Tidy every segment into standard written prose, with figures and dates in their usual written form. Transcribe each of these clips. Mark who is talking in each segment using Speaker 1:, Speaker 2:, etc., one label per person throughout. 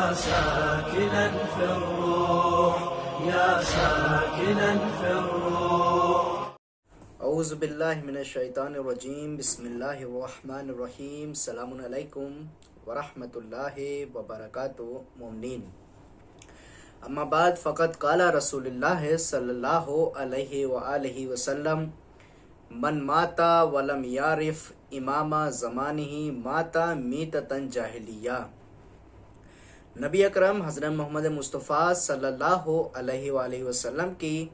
Speaker 1: ساكنا في الروح يا ساكنا في الروح.
Speaker 2: اعوذ باللہ من الشیطان الرجیم. بسم اللہ الرحمن الرحیم. السلام علیکم ورحمۃ اللہ وبرکاتہ. مومنین، اما بعد فقط قال رسول اللہ صلی اللہ علیہ وآلہ وسلم: من ماتا ولم یعرف امام زمانہ ماتا میتۃ جاہلیہ. نبی اکرم حضرت محمد مصطفیٰ صلی اللہ علیہ وآلہ وسلم کی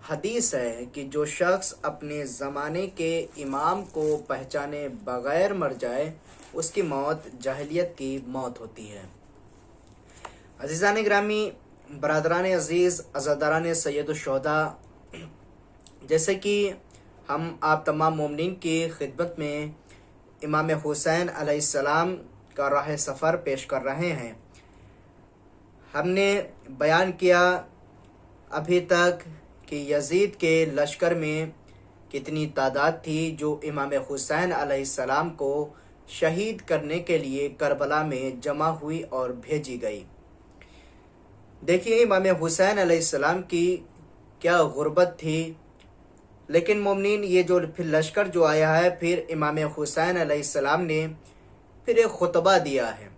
Speaker 2: حدیث ہے کہ جو شخص اپنے زمانے کے امام کو پہچانے بغیر مر جائے اس کی موت جاہلیت کی موت ہوتی ہے. عزیزان گرامی، برادران عزیز، عزاداران سید الشہداء، جیسے کہ ہم آپ تمام مومنین کی خدمت میں امام حسین علیہ السلام کا راہ سفر پیش کر رہے ہیں. ہم نے بیان کیا ابھی تک کہ یزید کے لشکر میں کتنی تعداد تھی جو امام حسین علیہ السلام کو شہید کرنے کے لیے کربلا میں جمع ہوئی اور بھیجی گئی. دیکھیے امام حسین علیہ السلام کی کیا غربت تھی. لیکن مومنین، یہ جو پھر لشکر جو آیا ہے، پھر امام حسین علیہ السلام نے پھر ایک خطبہ دیا ہے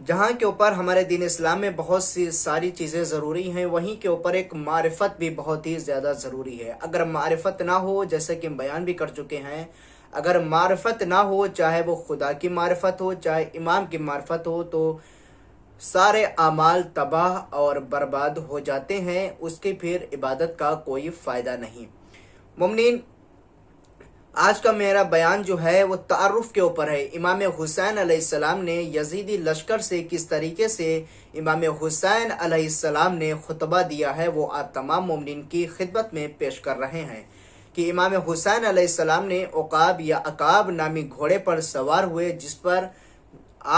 Speaker 2: جہاں کے اوپر ہمارے دین اسلام میں بہت سی ساری چیزیں ضروری ہیں، وہیں کے اوپر ایک معرفت بھی بہت ہی زیادہ ضروری ہے. اگر معرفت نہ ہو، جیسے کہ ہم بیان بھی کر چکے ہیں، اگر معرفت نہ ہو، چاہے وہ خدا کی معرفت ہو چاہے امام کی معرفت ہو، تو سارے اعمال تباہ اور برباد ہو جاتے ہیں. اس کی پھر عبادت کا کوئی فائدہ نہیں. مومنین، آج کا میرا بیان جو ہے وہ تعارف کے اوپر ہے. امام حسین علیہ السلام نے یزیدی لشکر سے کس طریقے سے امام حسین علیہ السلام نے خطبہ دیا ہے وہ آپ تمام مومنین کی خدمت میں پیش کر رہے ہیں. کہ امام حسین علیہ السلام نے عقاب یا عقاب نامی گھوڑے پر سوار ہوئے، جس پر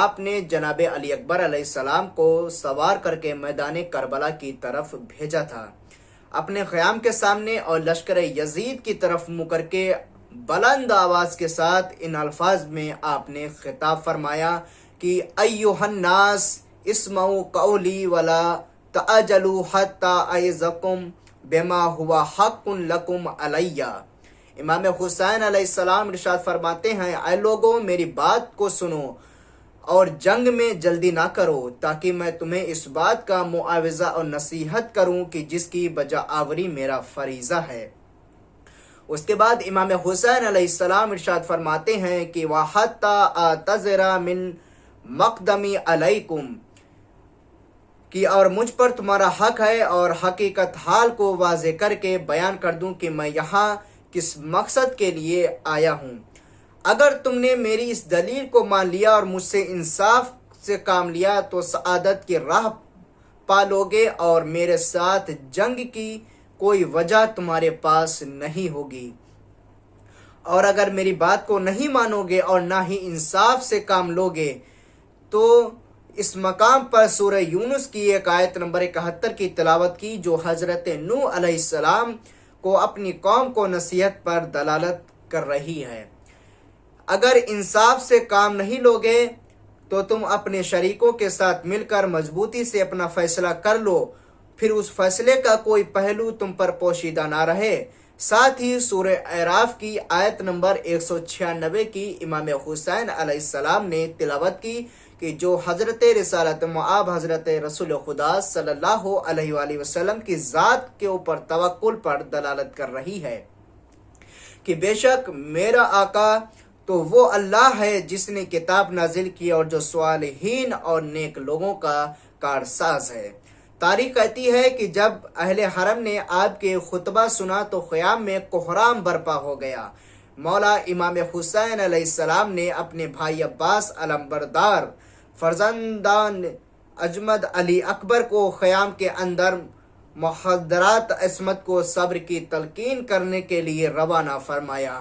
Speaker 2: آپ نے جناب علی اکبر علیہ السلام کو سوار کر کے میدان کربلا کی طرف بھیجا تھا. اپنے خیام کے سامنے اور لشکر یزید کی طرف منہ کر کے بلند آواز کے ساتھ ان الفاظ میں آپ نے خطاب فرمایا کہ ایھا الناس اسمعوا قولی ولا تعجلوا حتی اعظکم بما هو حق لکم علی. امام حسین علیہ السلام ارشاد فرماتے ہیں: اے لوگوں، میری بات کو سنو اور جنگ میں جلدی نہ کرو، تاکہ میں تمہیں اس بات کا معاوضہ اور نصیحت کروں کہ جس کی بجا آوری میرا فریضہ ہے. اس کے بعد امام حسین علیہ السلام ارشاد فرماتے ہیں کہ وَحَتَّى أَعْتَذِرَ مِن مَقْدَمِ عَلَيْكُمْ، کہ اور مجھ پر تمہارا حق ہے اور حقیقت حال کو واضح کر کے بیان کر دوں کہ میں یہاں کس مقصد کے لیے آیا ہوں. اگر تم نے میری اس دلیل کو مان لیا اور مجھ سے انصاف سے کام لیا تو سعادت کی راہ پالوگے اور میرے ساتھ جنگ کی کوئی وجہ تمہارے پاس نہیں ہوگی. اور اگر میری بات کو نہیں مانو گے اور نہ ہی انصاف سے کام لوگے تو اس مقام پر سورہ یونس کی ایک آیت نمبر 71 کی تلاوت کی، جو حضرت نوح علیہ السلام کو اپنی قوم کو نصیحت پر دلالت کر رہی ہے. اگر انصاف سے کام نہیں لوگے تو تم اپنے شریکوں کے ساتھ مل کر مضبوطی سے اپنا فیصلہ کر لو، پھر اس فیصلے کا کوئی پہلو تم پر پوشیدہ نہ رہے. ساتھ ہی سورہ اعراف کی آیت نمبر 196 کی امام حسین علیہ السلام نے تلاوت کی کہ جو حضرت رسالت مآب حضرت رسول خدا صلی اللہ علیہ وآلہ وسلم کی ذات کے اوپر توکل پر دلالت کر رہی ہے کہ بے شک میرا آقا تو وہ اللہ ہے جس نے کتاب نازل کی اور جو صالحین اور نیک لوگوں کا کارساز ہے. تاریخ کہتی ہے کہ جب اہل حرم نے آپ کے خطبہ سنا تو خیام میں کوہرام برپا ہو گیا. مولا امام حسین علیہ السلام نے اپنے بھائی عباس علمبردار فرزندان اجمد علی اکبر کو خیام کے اندر محاضرات عصمت کو صبر کی تلقین کرنے کے لیے روانہ فرمایا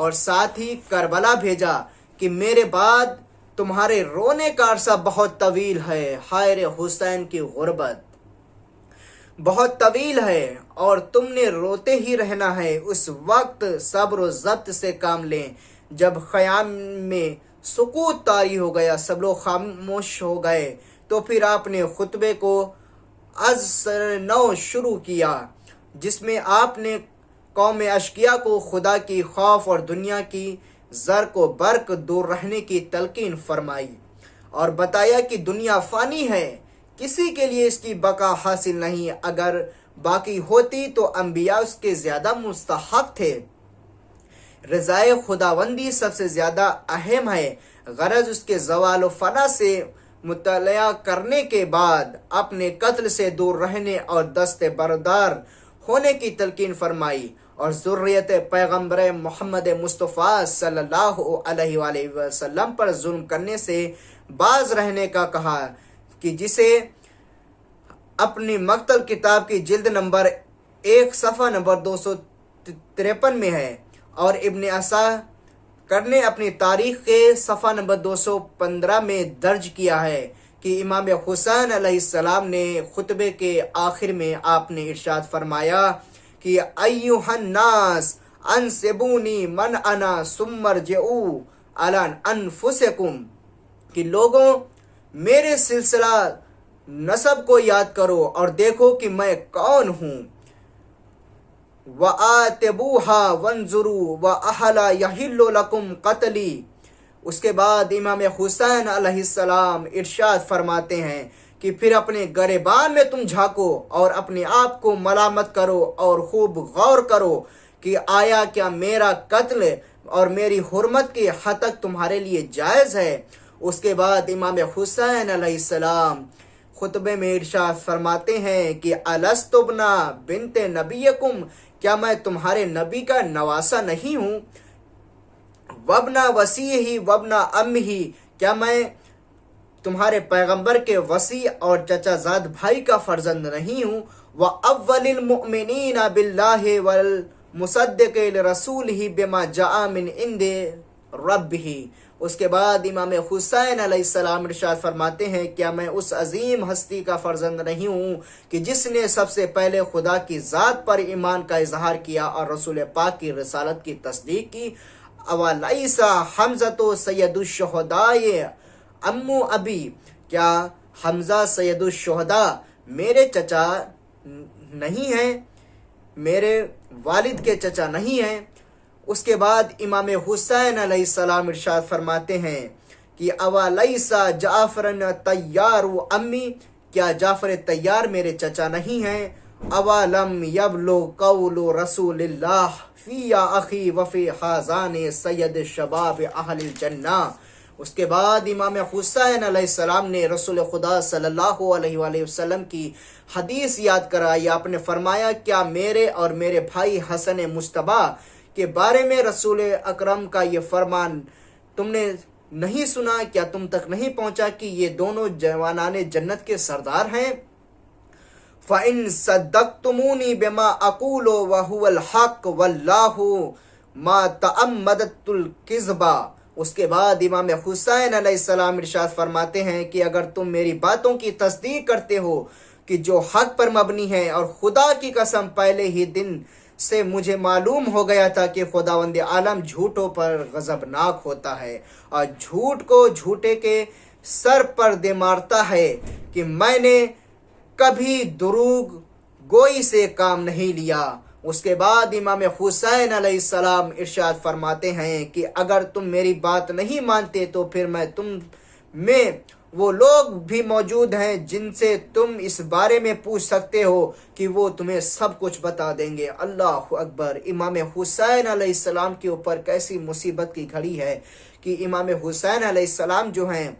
Speaker 2: اور ساتھ ہی کربلا بھیجا کہ میرے بعد تمہارے رونے کا عرصہ بہت طویل ہے. ہائے حسین کی غربت بہت طویل ہے اور تم نے روتے ہی رہنا ہے. اس وقت صبر و ضبط سے کام لیں جب خیام میں سکوت طاری ہو گیا، سب لوگ خاموش ہو گئے۔ تو پھر آپ نے خطبے کو از سر نو شروع کیا، جس میں آپ نے قوم اشقیا کو خدا کی خوف اور دنیا کی زرق و برق دور رہنے کی تلقین فرمائی، اور بتایا کہ دنیا فانی ہے، کسی کے لیے اس کی بقا حاصل نہیں، اگر باقی ہوتی تو انبیاء اس کے زیادہ مستحق تھے۔ رضائے خداوندی سب سے زیادہ اہم ہے، غرض اس کے زوال و فنا سے مطالعہ کرنے کے بعد اپنے قتل سے دور رہنے اور دست بردار ہونے کی تلقین فرمائی، اور ذریت پیغمبر محمد مصطفیٰ صلی اللہ علیہ وآلہ وسلم پر ظلم کرنے سے باز رہنے کا کہا، کہ جسے اپنی مقتل کتاب کی جلد نمبر 1 صفحہ نمبر 253 میں ہے، اور ابن عساکر نے اپنی تاریخ کے صفحہ نمبر 215 میں درج کیا ہے کہ امام حسین علیہ السلام نے خطبے کے آخر میں آپ نے ارشاد فرمایا کہ ایھا الناس انسبونی من انا ثم ارجعوا علی انفسکم، کہ لوگوں میرے سلسلہ نسب کو یاد کرو اور دیکھو کہ میں کون ہوں۔ وَآتِبُوهَا وَانظُرُوا وَأَحْلَا يَحِلُّ لَكُمْ قَتْلِي۔ اس کے بعد امام حسین علیہ السلام ارشاد فرماتے ہیں کہ پھر اپنے گریبان میں تم جھانکو اور اپنے آپ کو ملامت کرو اور خوب غور کرو کہ آیا کیا میرا قتل اور میری حرمت کی حد تک تمہارے لیے جائز ہے۔ اس کے بعد امام حسین علیہ السلام خطبے میں ارشاد فرماتے ہیں کہ الست ابن بنت نبیکم، کیا میں تمہارے نبی کا نواسا نہیں ہوں؟ وابن وصیہ وابن امہ، کیا میں تمہارے پیغمبر کے وصی اور چچا زاد بھائی کا فرزند نہیں ہوں؟ وَأَوَّلِ الْمُؤْمِنِينَ بِاللَّهِ وَالْمُصَدِّقِ لِرَسُولِهِ بِمَا جَاءَ مِنْ عِنْدِ رَبِّهِ۔ اس کے بعد امام حسین علیہ السلام ارشاد فرماتے ہیں، کیا میں اس عظیم ہستی کا فرزند نہیں ہوں کہ جس نے سب سے پہلے خدا کی ذات پر ایمان کا اظہار کیا اور رسول پاک کی رسالت کی تصدیق کی؟ اولیس حمزۃ سید الشہداء امو ابی، کیا حمزہ سید الشہداء میرے چچا نہیں ہیں، میرے والد کے چچا نہیں ہیں؟ اس کے بعد امام حسین علیہ السلام ارشاد فرماتے ہیں کہ اولیس جعفر طیار امی، کیا جعفر طیار میرے چچا نہیں ہیں؟ اولم یبلغ قول رسول اللہ فی یا اخی وفی حازان سید شباب اہل الجنہ۔ اس کے بعد امام حسین علیہ السلام نے رسول خدا صلی اللہ علیہ وآلہ وسلم کی حدیث یاد کرائی۔ آپ نے فرمایا، کیا میرے اور میرے بھائی حسن مجتبیٰ کے بارے میں رسول اکرم کا یہ فرمان تم نے نہیں سنا؟ کیا تم تک نہیں پہنچا کہ یہ دونوں جوانان جنت کے سردار ہیں؟ فَإِن صَدَّقْتُمُونِي بِمَا أَقُولُ وَهُوَ الْحَقُّ وَاللَّهُ مَا تَعَمَّدْتُ الْكِذْبَ۔ اس کے بعد امام حسین علیہ السلام ارشاد فرماتے ہیں کہ اگر تم میری باتوں کی تصدیق کرتے ہو کہ جو حق پر مبنی ہے، اور خدا کی قسم پہلے ہی دن سے مجھے معلوم ہو گیا تھا کہ خداوند عالم جھوٹوں پر غضبناک ہوتا ہے اور جھوٹ کو جھوٹے کے سر پر دے مارتا ہے، کہ میں نے کبھی دروغ گوئی سے کام نہیں لیا۔ اس کے بعد امام حسین علیہ السلام ارشاد فرماتے ہیں کہ اگر تم میری بات نہیں مانتے تو پھر میں تم میں وہ لوگ بھی موجود ہیں جن سے تم اس بارے میں پوچھ سکتے ہو کہ وہ تمہیں سب کچھ بتا دیں گے۔ اللہ اکبر! امام حسین علیہ السلام کے اوپر کیسی مصیبت کی گھڑی ہے کہ امام حسین علیہ السلام جو ہیں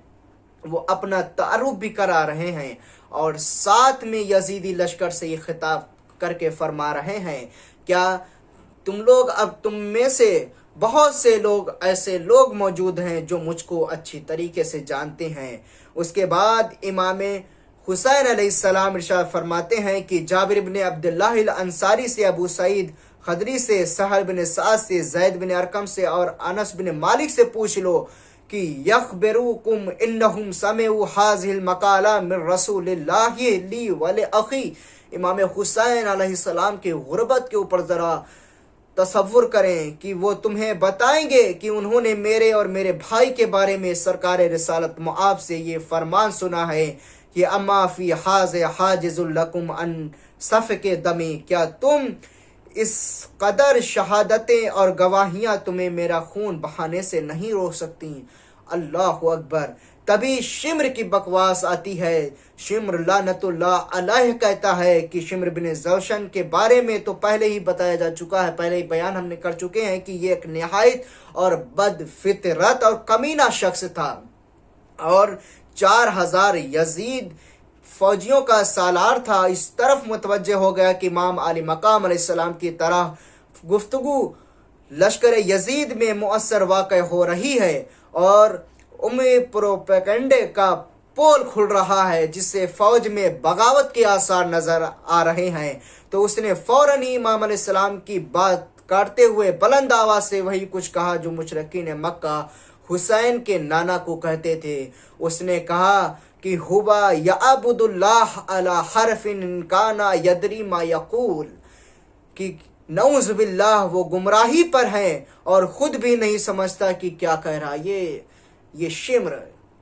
Speaker 2: وہ اپنا تعارف بھی کرا رہے ہیں، اور ساتھ میں یزیدی لشکر سے یہ خطاب کر کے فرما رہے ہیں، کیا تم لوگ، اب تم میں سے بہت سے لوگ ایسے لوگ موجود ہیں جو مجھ کو اچھی طریقے سے جانتے ہیں۔ اس کے بعد امام حسین علیہ السلام ارشاد فرماتے ہیں کہ جابر بن عبداللہ الانصاری سے، ابو سعید خدری سے، سہل بن سعد سے، زید بن ارقم سے اور انس بن مالک سے پوچھ لو کہ یخبروکم انہم سمعوا ھذہ المقالہ من رسول اللہ لی ولاخی۔ امام حسین علیہ السلام کی غربت کے اوپر ذرا تصور کریں کہ وہ تمہیں بتائیں گے کہ انہوں نے میرے اور میرے بھائی کے بارے میں سرکار رسالت مآب سے یہ فرمان سنا ہے کہ اما فی حاز حاجز لکم ان صفک دمی، کیا تم اس قدر شہادتیں اور گواہیاں تمہیں میرا خون بہانے سے نہیں روک سکتی؟ اللہ اکبر۔ تبھی شمر کی بکواس آتی ہے۔ شمر لعنت اللہ علیہ کہتا ہے کہ شمر بن زوشن کے بارے میں تو پہلے ہی بتایا جا چکا ہے، پہلے ہی بیان ہم نے کر چکے ہیں کہ یہ ایک نہایت اور بد فطرت اور کمینہ شخص تھا، اور 4000 یزید فوجیوں کا سالار تھا۔ اس طرف متوجہ ہو گیا کہ امام علی مقام علیہ السلام کی طرح گفتگو لشکر یزید میں مؤثر واقع ہو رہی ہے، اور پروپیگنڈے کا پول کھل رہا ہے جس سے فوج میں بغاوت کے آثار نظر آ رہے ہیں۔ تو اس نے فوراً ہی امام علیہ السلام کی بات کاٹتے ہوئے بلند آواز سے وہی کچھ کہا جو مشرکین مکہ حسین کے نانا کو کہتے تھے۔ اس نے کہا کہ ہوا یعبد اللہ علی حرف ان کانا یدری ما یقول، کہ نعوذ باللہ وہ گمراہی پر ہیں اور خود بھی نہیں سمجھتا کہ کیا کہہ رہا۔ یہ شمر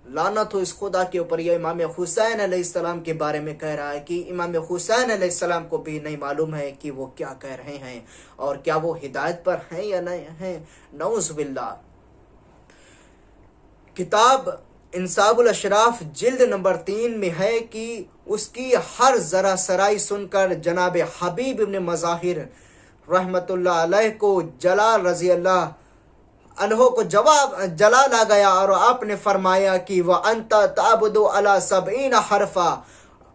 Speaker 2: لعنت ہو اس خدا کے اوپر، یہ امام حسین علیہ السلام کے بارے میں کہہ رہا ہے کہ امام حسین علیہ السلام کو بھی نہیں معلوم ہے کہ وہ کیا کہہ رہے ہیں اور کیا وہ ہدایت پر ہیں یا نہیں ہیں۔ نعوذ باللہ۔ کتاب انصاب الاشراف جلد نمبر 3 میں ہے کہ اس کی ہر ذرا سرائی سن کر جناب حبیب ابن مظاہر رحمت اللہ علیہ کو جلال رضی اللہ عنہ کو جلال آ گیا، اور آپ نے فرمایا کہ وَأَنْتَ تَعْبُدُ عَلَى 70 حرفا،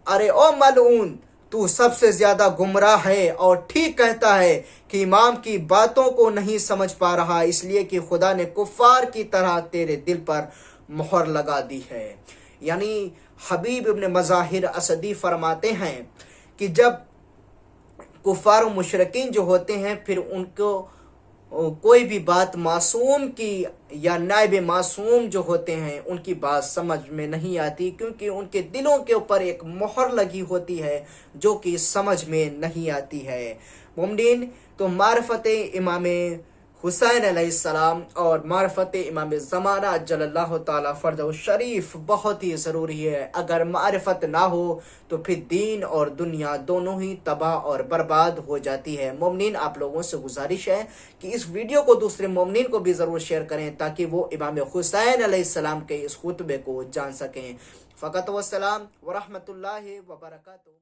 Speaker 2: ارے او ملعون، تو سب سے زیادہ گمراہ ہے اور ٹھیک کہتا ہے کہ امام کی باتوں کو نہیں سمجھ پا رہا، اس لیے کہ خدا نے کفار کی طرح تیرے دل پر مہر لگا دی ہے۔ یعنی حبیب ابن مظاہر اسدی فرماتے ہیں کہ جب کفار و مشرکین جو ہوتے ہیں پھر ان کو کوئی بھی بات معصوم کی یا نائب معصوم جو ہوتے ہیں ان کی بات سمجھ میں نہیں آتی، کیونکہ ان کے دلوں کے اوپر ایک مہر لگی ہوتی ہے جو کہ سمجھ میں نہیں آتی ہے۔ مومنین، تو معرفت امام حسین علیہ السلام اور معرفت امام زمانہ جل اللہ تعالیٰ فرجہ شریف بہت ہی ضروری ہے۔ اگر معرفت نہ ہو تو پھر دین اور دنیا دونوں ہی تباہ اور برباد ہو جاتی ہے۔ مومنین، آپ لوگوں سے گزارش ہے کہ اس ویڈیو کو دوسرے مومنین کو بھی ضرور شیئر کریں تاکہ وہ امام حسین علیہ السلام کے اس خطبے کو جان سکیں۔ فقط والسلام ورحمۃ اللہ وبرکاتہ۔